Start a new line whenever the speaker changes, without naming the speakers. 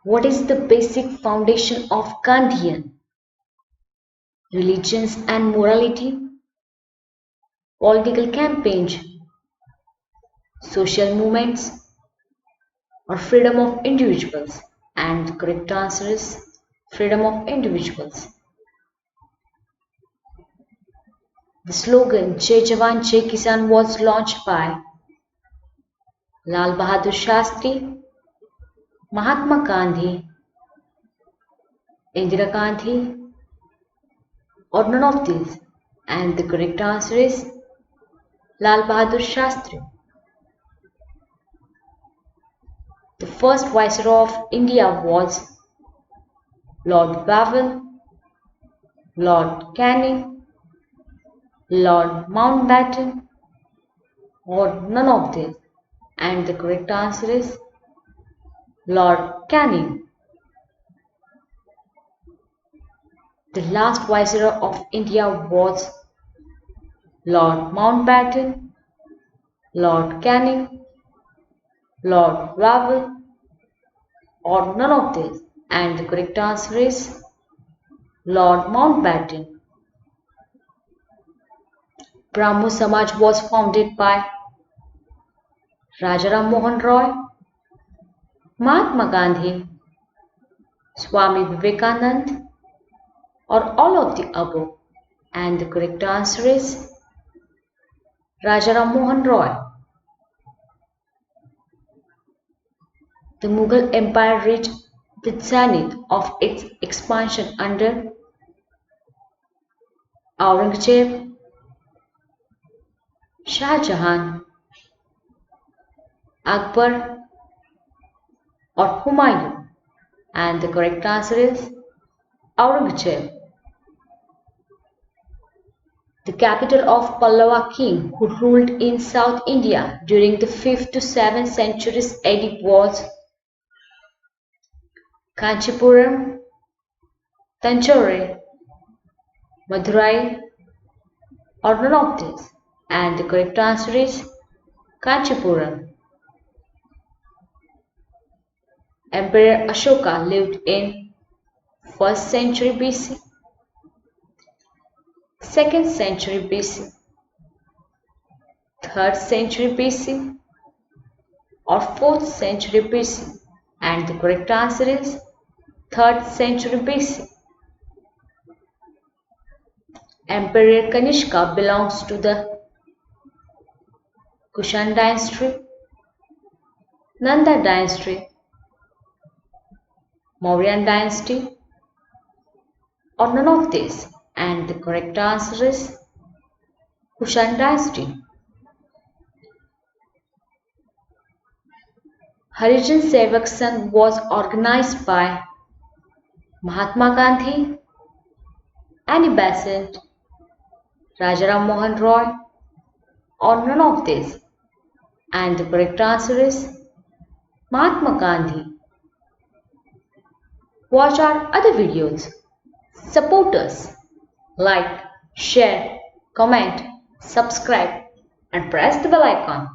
What is the basic foundation of Gandhian? Religions and morality, political campaigns, social movements, or freedom of individuals? And the correct answer is freedom of individuals. The slogan Jai Jawan Jai Kisan was launched by Lal Bahadur Shastri, Mahatma Gandhi, Indira Gandhi, or none of these? And the correct answer is Lal Bahadur Shastri. The first Viceroy of India was Lord Wavell, Lord Canning, Lord Mountbatten, or none of these? And the correct answer is Lord Canning. The last Viceroy of India was Lord Mountbatten, Lord Canning, Lord Wavell, or none of these? And the correct answer is Lord Mountbatten. Brahmo Samaj was founded by Raja Ram Mohan Roy, Mahatma Gandhi, Swami Vivekanand, or all of the above? And the correct answer is Raja Ram Mohan Roy. The Mughal Empire reached the zenith of its expansion under Aurangzeb, Shah Jahan, Akbar, or Humayun? And the correct answer is Aurangzeb. The capital of Pallava king who ruled in South India during the 5th to 7th centuries AD was Kanchipuram, Tanjore, Madurai, or none of these? And the correct answer is Kanchipuram. Emperor Ashoka lived in 1st century BC, 2nd century BC, 3rd century BC, or 4th century BC? And the correct answer is 3rd century BC. Emperor Kanishka belongs to the Kushan dynasty, Nanda dynasty, Mauryan dynasty, or none of these? And the correct answer is Kushan dynasty. Harijan Sevak Sangh was organized by Mahatma Gandhi, Annie Besant, Raja Ram Mohan Roy, or none of these? And the correct answer is Mahatma Gandhi. Watch our other videos. Support us. Like, share, comment, subscribe, and press the bell icon.